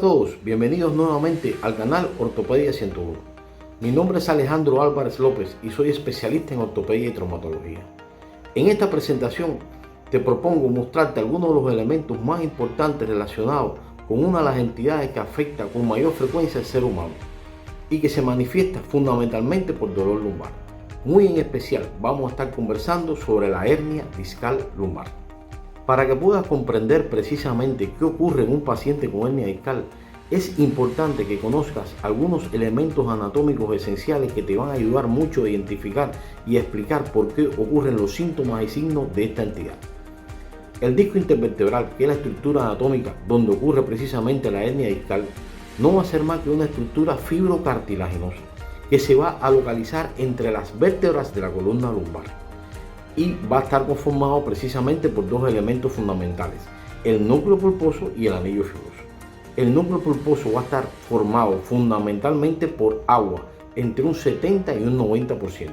todos, bienvenidos nuevamente al canal Ortopedia 101. Mi nombre es Alejandro Álvarez López y soy especialista en ortopedia y traumatología. En esta presentación te propongo mostrarte algunos de los elementos más importantes relacionados con una de las entidades que afecta con mayor frecuencia al ser humano y que se manifiesta fundamentalmente por dolor lumbar. Muy en especial vamos a estar conversando sobre la hernia discal lumbar. Para que puedas comprender precisamente qué ocurre en un paciente con hernia discal, es importante que conozcas algunos elementos anatómicos esenciales que te van a ayudar mucho a identificar y a explicar por qué ocurren los síntomas y signos de esta entidad. El disco intervertebral, que es la estructura anatómica donde ocurre precisamente la hernia discal, no va a ser más que una estructura fibrocartilaginosa que se va a localizar entre las vértebras de la columna lumbar y va a estar conformado precisamente por dos elementos fundamentales: el núcleo pulposo y el anillo fibroso. El núcleo pulposo va a estar formado fundamentalmente por agua entre un 70 y un 90%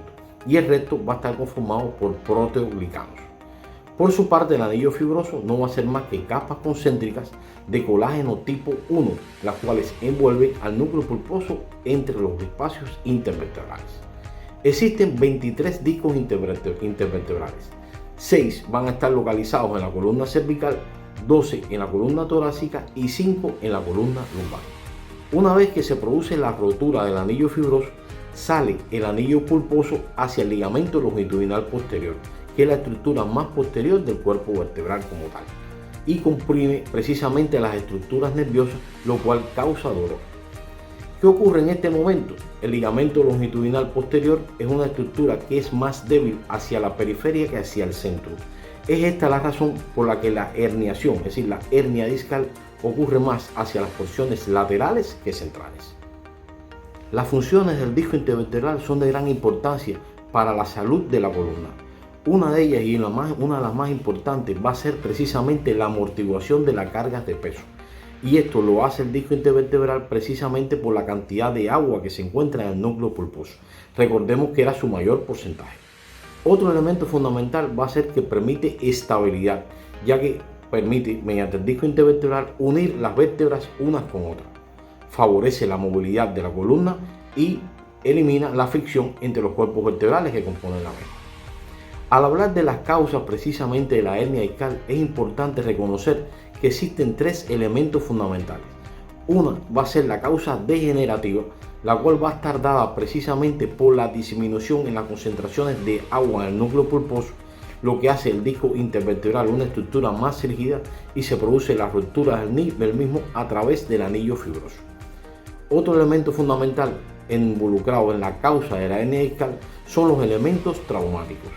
y el resto va a estar conformado por proteoglicanos. Por su parte, el anillo fibroso no va a ser más que capas concéntricas de colágeno tipo 1, las cuales envuelven al núcleo pulposo entre los espacios intervertebrales. Existen 23 discos intervertebrales. 6 van a estar localizados en la columna cervical, 12 en la columna torácica y 5 en la columna lumbar. Una vez que se produce la rotura del anillo fibroso, sale el anillo pulposo hacia el ligamento longitudinal posterior, que es la estructura más posterior del cuerpo vertebral como tal, y comprime precisamente las estructuras nerviosas, lo cual causa dolor. ¿Qué ocurre en este momento? El ligamento longitudinal posterior es una estructura que es más débil hacia la periferia que hacia el centro. Es esta la razón por la que la herniación, es decir, la hernia discal, ocurre más hacia las porciones laterales que centrales. Las funciones del disco intervertebral son de gran importancia para la salud de la columna. Una de ellas, y una de las más importantes, va a ser precisamente la amortiguación de las cargas de peso. Y esto lo hace el disco intervertebral precisamente por la cantidad de agua que se encuentra en el núcleo pulposo. Recordemos que era su mayor porcentaje. Otro elemento fundamental va a ser que permite estabilidad, ya que permite, mediante el disco intervertebral, unir las vértebras unas con otras. Favorece la movilidad de la columna y elimina la fricción entre los cuerpos vertebrales que componen la misma. Al hablar de las causas precisamente de la hernia discal, es importante reconocer que existen tres elementos fundamentales. Una va a ser la causa degenerativa, la cual va a estar dada precisamente por la disminución en las concentraciones de agua en el núcleo pulposo, lo que hace el disco intervertebral una estructura más rígida y se produce la ruptura del mismo a través del anillo fibroso. Otro elemento fundamental involucrado en la causa de la hernia discal son los elementos traumáticos.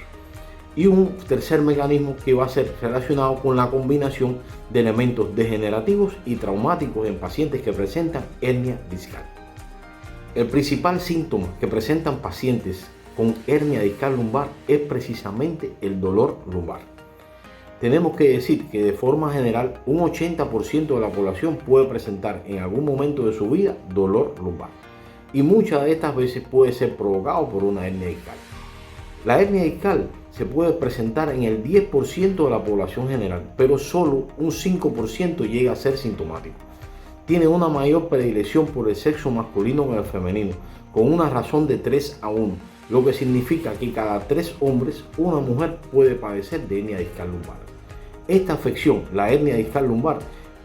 Y un tercer mecanismo que va a ser relacionado con la combinación de elementos degenerativos y traumáticos en pacientes que presentan hernia discal. El principal síntoma que presentan pacientes con hernia discal lumbar es precisamente el dolor lumbar. Tenemos que decir que de forma general un 80% de la población puede presentar en algún momento de su vida dolor lumbar, y muchas de estas veces puede ser provocado por una hernia discal. La hernia discal se puede presentar en el 10% de la población general, pero solo un 5% llega a ser sintomático. Tiene una mayor predilección por el sexo masculino que el femenino, con una razón de 3 a 1, lo que significa que cada 3 hombres, una mujer puede padecer de hernia discal lumbar. Esta afección, la hernia discal lumbar,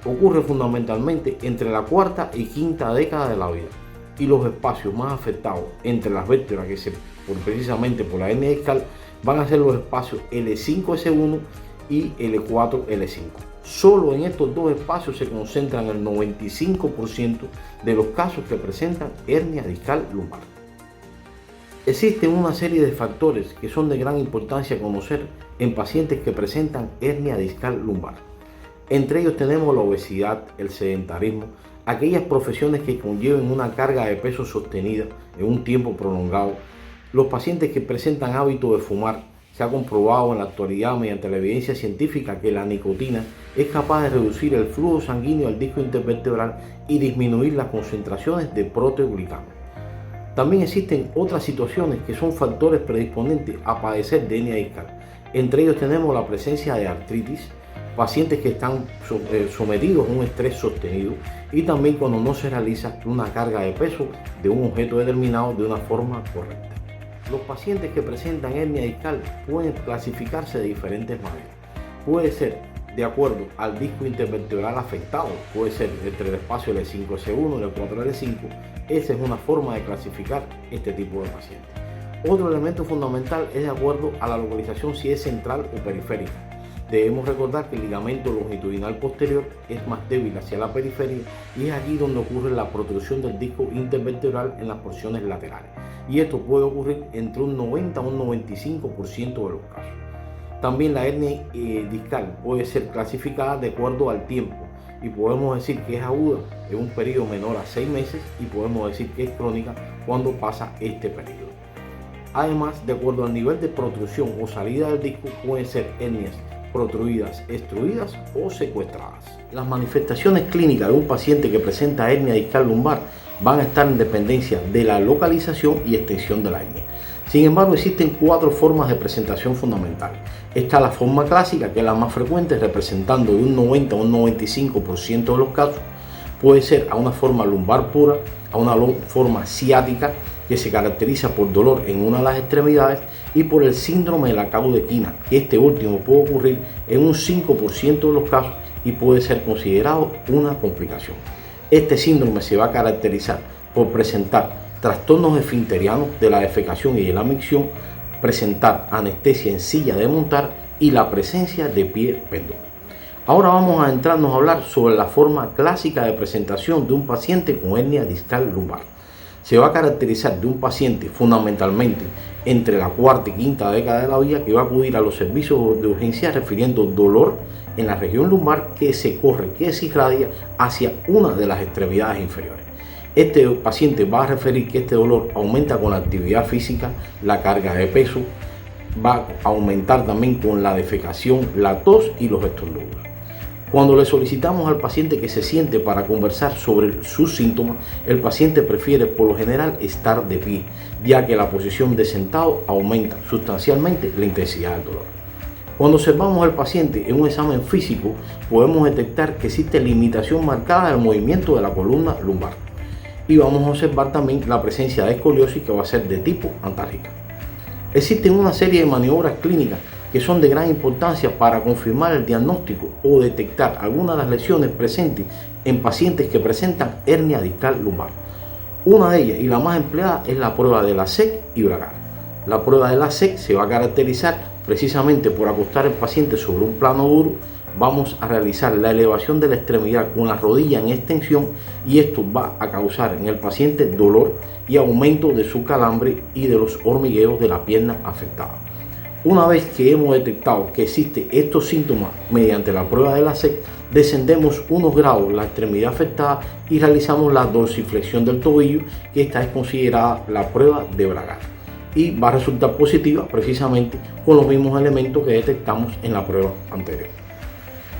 ocurre fundamentalmente entre la cuarta y quinta década de la vida, y los espacios más afectados entre las vértebras precisamente por la hernia discal van a ser los espacios L5-S1 y L4-L5. Solo en estos dos espacios se concentran el 95% de los casos que presentan hernia discal lumbar. Existen una serie de factores que son de gran importancia conocer en pacientes que presentan hernia discal lumbar. Entre ellos tenemos la obesidad, el sedentarismo, aquellas profesiones que conlleven una carga de peso sostenida en un tiempo prolongado, los pacientes que presentan hábito de fumar. Se ha comprobado en la actualidad mediante la evidencia científica que la nicotina es capaz de reducir el flujo sanguíneo al disco intervertebral y disminuir las concentraciones de proteoglicano. También existen otras situaciones que son factores predisponentes a padecer de hernia discal. Entre ellos tenemos la presencia de artritis, pacientes que están sometidos a un estrés sostenido y también cuando no se realiza una carga de peso de un objeto determinado de una forma correcta. Los pacientes que presentan hernia discal pueden clasificarse de diferentes maneras. Puede ser de acuerdo al disco intervertebral afectado, puede ser entre el espacio L5 S1 y el L4 L5. Esa es una forma de clasificar este tipo de pacientes. Otro elemento fundamental es de acuerdo a la localización, si es central o periférica. Debemos recordar que el ligamento longitudinal posterior es más débil hacia la periferia y es aquí donde ocurre la protrusión del disco intervertebral en las porciones laterales. Y esto puede ocurrir entre un 90 a un 95% de los casos. También la hernia discal puede ser clasificada de acuerdo al tiempo y podemos decir que es aguda en un periodo menor a 6 meses y podemos decir que es crónica cuando pasa este periodo. Además, de acuerdo al nivel de protrusión o salida del disco, pueden ser hernias protruidas, extruidas o secuestradas. Las manifestaciones clínicas de un paciente que presenta hernia discal lumbar van a estar en dependencia de la localización y extensión de la hernia. Sin embargo, existen 4 formas de presentación fundamentales. Está la forma clásica, que es la más frecuente, representando de un 90 a un 95% de los casos. Puede ser a una forma lumbar pura, a una forma ciática, que se caracteriza por dolor en una de las extremidades, y por el síndrome de la caudequina, que este último puede ocurrir en un 5% de los casos y puede ser considerado una complicación. Este síndrome se va a caracterizar por presentar trastornos esfinterianos de la defecación y de la micción, presentar anestesia en silla de montar y la presencia de pie péndulo. Ahora vamos a adentrarnos a hablar sobre la forma clásica de presentación de un paciente con hernia discal lumbar. Se va a caracterizar de un paciente fundamentalmente entre la cuarta y quinta década de la vida que va a acudir a los servicios de urgencia refiriendo dolor en la región lumbar que se irradia hacia una de las extremidades inferiores. Este paciente va a referir que este dolor aumenta con la actividad física, la carga de peso, va a aumentar también con la defecación, la tos y los estornudos. Cuando le solicitamos al paciente que se siente para conversar sobre sus síntomas, el paciente prefiere por lo general estar de pie, ya que la posición de sentado aumenta sustancialmente la intensidad del dolor. Cuando observamos al paciente en un examen físico, podemos detectar que existe limitación marcada del movimiento de la columna lumbar. Y vamos a observar también la presencia de escoliosis, que va a ser de tipo antálgica. Existen una serie de maniobras clínicas que son de gran importancia para confirmar el diagnóstico o detectar algunas de las lesiones presentes en pacientes que presentan hernia discal lumbar. Una de ellas y la más empleada es la prueba de Lasec y Bragar. La prueba de Lasec se va a caracterizar precisamente por acostar al paciente sobre un plano duro. Vamos a realizar la elevación de la extremidad con la rodilla en extensión y esto va a causar en el paciente dolor y aumento de su calambre y de los hormigueos de la pierna afectada. Una vez que hemos detectado que existen estos síntomas mediante la prueba de Lasec, descendemos unos grados la extremidad afectada y realizamos la dorsiflexión del tobillo, que esta es considerada la prueba de Bragar y va a resultar positiva precisamente con los mismos elementos que detectamos en la prueba anterior.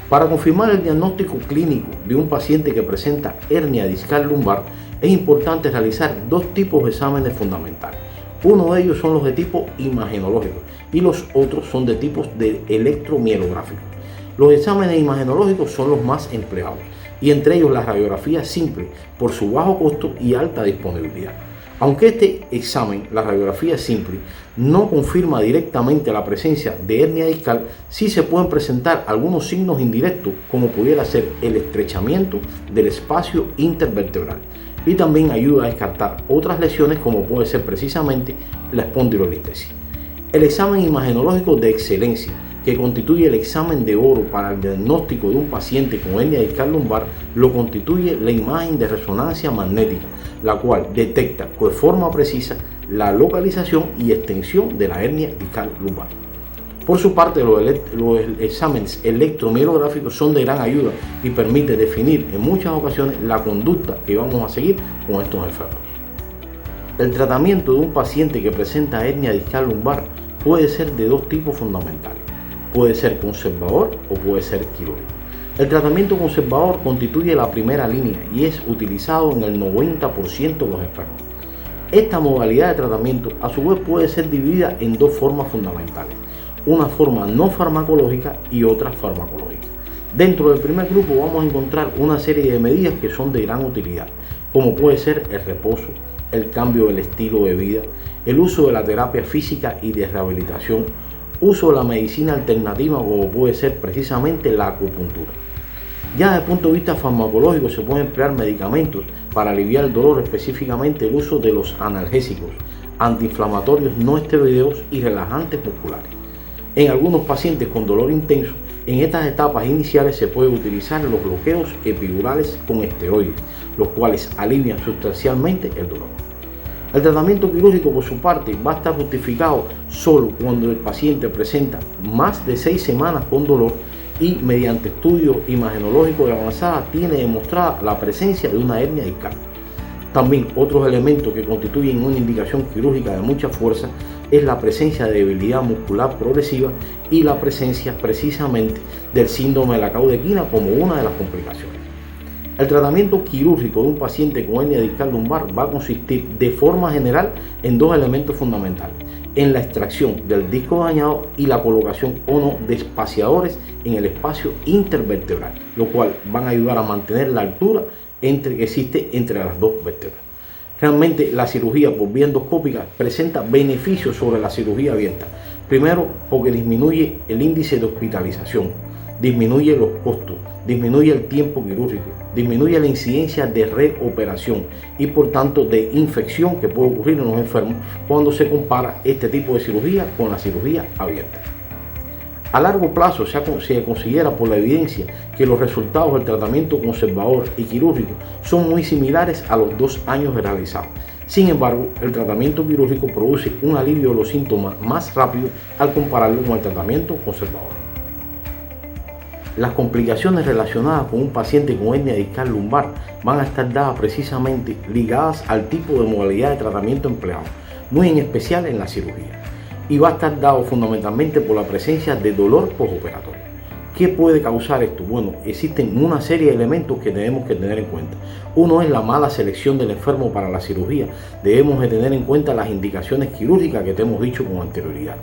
Para confirmar el diagnóstico clínico de un paciente que presenta hernia discal lumbar, es importante realizar 2 tipos de exámenes fundamentales. Uno de ellos son los de tipo imagenológico y los otros son de tipos de electromielográfico. Los exámenes imagenológicos son los más empleados y entre ellos la radiografía simple por su bajo costo y alta disponibilidad. Aunque este examen, la radiografía simple, no confirma directamente la presencia de hernia discal, sí se pueden presentar algunos signos indirectos, como pudiera ser el estrechamiento del espacio intervertebral, y también ayuda a descartar otras lesiones como puede ser precisamente la espondilolistesis. El examen imagenológico de excelencia, que constituye el examen de oro para el diagnóstico de un paciente con hernia discal lumbar, lo constituye la imagen de resonancia magnética, la cual detecta de forma precisa la localización y extensión de la hernia discal lumbar. Por su parte, los exámenes electromielográficos son de gran ayuda y permiten definir en muchas ocasiones la conducta que vamos a seguir con estos enfermos. El tratamiento de un paciente que presenta hernia discal lumbar puede ser de 2 tipos fundamentales. Puede ser conservador o puede ser quirúrgico. El tratamiento conservador constituye la primera línea y es utilizado en el 90% de los enfermos. Esta modalidad de tratamiento a su vez puede ser dividida en 2 formas fundamentales, una forma no farmacológica y otra farmacológica. Dentro del primer grupo vamos a encontrar una serie de medidas que son de gran utilidad, como puede ser el reposo, el cambio del estilo de vida, el uso de la terapia física y de rehabilitación, uso de la medicina alternativa como puede ser precisamente la acupuntura. Ya desde el punto de vista farmacológico se pueden emplear medicamentos para aliviar el dolor, específicamente el uso de los analgésicos, antiinflamatorios no esteroideos y relajantes musculares. En algunos pacientes con dolor intenso, en estas etapas iniciales se puede utilizar los bloqueos epidurales con esteroides, los cuales alivian sustancialmente el dolor. El tratamiento quirúrgico, por su parte, va a estar justificado solo cuando el paciente presenta más de 6 semanas con dolor y mediante estudios imagenológicos de avanzada tiene demostrada la presencia de una hernia discal. También otros elementos que constituyen una indicación quirúrgica de mucha fuerza es la presencia de debilidad muscular progresiva y la presencia precisamente del síndrome de la caudequina como una de las complicaciones. El tratamiento quirúrgico de un paciente con hernia discal lumbar va a consistir de forma general en dos elementos fundamentales: en la extracción del disco dañado y la colocación o no de espaciadores en el espacio intervertebral, lo cual van a ayudar a mantener la altura que existe entre las dos vértebras. Realmente la cirugía por vía endoscópica presenta beneficios sobre la cirugía abierta. Primero, porque disminuye el índice de hospitalización, disminuye los costos, disminuye el tiempo quirúrgico, disminuye la incidencia de reoperación y por tanto de infección que puede ocurrir en los enfermos cuando se compara este tipo de cirugía con la cirugía abierta. A largo plazo se considera por la evidencia que los resultados del tratamiento conservador y quirúrgico son muy similares a los 2 años realizados. Sin embargo, el tratamiento quirúrgico produce un alivio de los síntomas más rápido al compararlo con el tratamiento conservador. Las complicaciones relacionadas con un paciente con hernia discal lumbar van a estar dadas precisamente ligadas al tipo de modalidad de tratamiento empleado, muy en especial en la cirugía. Y va a estar dado fundamentalmente por la presencia de dolor postoperatorio. ¿Qué puede causar esto? Bueno, existen una serie de elementos que tenemos que tener en cuenta. Uno es la mala selección del enfermo para la cirugía. Debemos de tener en cuenta las indicaciones quirúrgicas que te hemos dicho con anterioridad.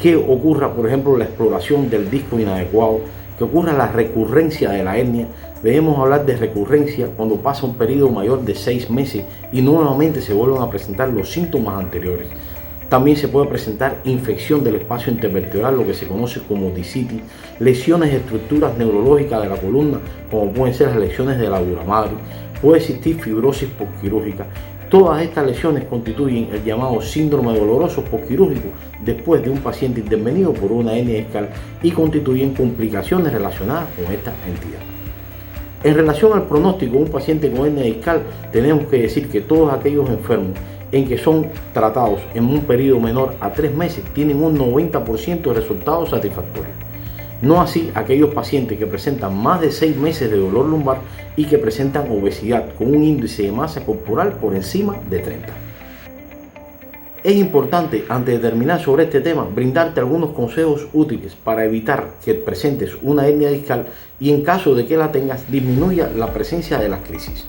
Que ocurra, por ejemplo, la exploración del disco inadecuado, que ocurra la recurrencia de la hernia. Debemos hablar de recurrencia cuando pasa un periodo mayor de 6 meses y nuevamente se vuelven a presentar los síntomas anteriores. También se puede presentar infección del espacio intervertebral, lo que se conoce como discitis, lesiones de estructuras neurológicas de la columna, como pueden ser las lesiones de la dura madre. Puede existir fibrosis postquirúrgica. Todas estas lesiones constituyen el llamado síndrome doloroso postquirúrgico después de un paciente intervenido por una hernia discal y constituyen complicaciones relacionadas con esta entidad. En relación al pronóstico de un paciente con hernia discal, tenemos que decir que todos aquellos enfermos en que son tratados en un periodo menor a 3 meses tienen un 90% de resultados satisfactorios. No así aquellos pacientes que presentan más de 6 meses de dolor lumbar y que presentan obesidad con un índice de masa corporal por encima de 30. Es importante, antes de terminar sobre este tema, brindarte algunos consejos útiles para evitar que presentes una hernia discal y en caso de que la tengas, disminuya la presencia de las crisis.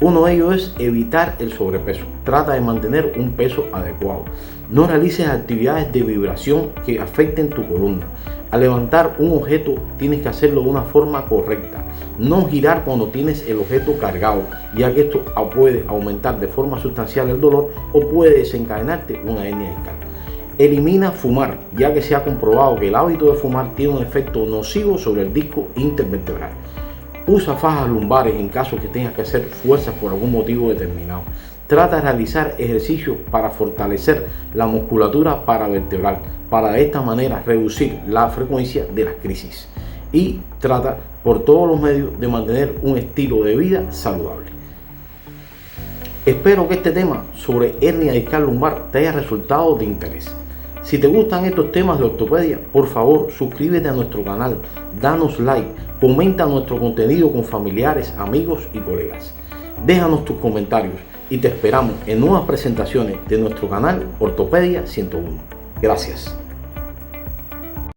Uno de ellos es evitar el sobrepeso. Trata de mantener un peso adecuado. No realices actividades de vibración que afecten tu columna. Al levantar un objeto tienes que hacerlo de una forma correcta. No girar cuando tienes el objeto cargado, ya que esto puede aumentar de forma sustancial el dolor o puede desencadenarte una hernia discal. Elimina fumar, ya que se ha comprobado que el hábito de fumar tiene un efecto nocivo sobre el disco intervertebral. Usa fajas lumbares en caso que tengas que hacer fuerzas por algún motivo determinado. Trata de realizar ejercicios para fortalecer la musculatura paravertebral, para de esta manera reducir la frecuencia de las crisis. Y trata por todos los medios de mantener un estilo de vida saludable. Espero que este tema sobre hernia discal lumbar te haya resultado de interés. Si te gustan estos temas de ortopedia, por favor suscríbete a nuestro canal, danos like, comenta nuestro contenido con familiares, amigos y colegas. Déjanos tus comentarios y te esperamos en nuevas presentaciones de nuestro canal Ortopedia 101. Gracias.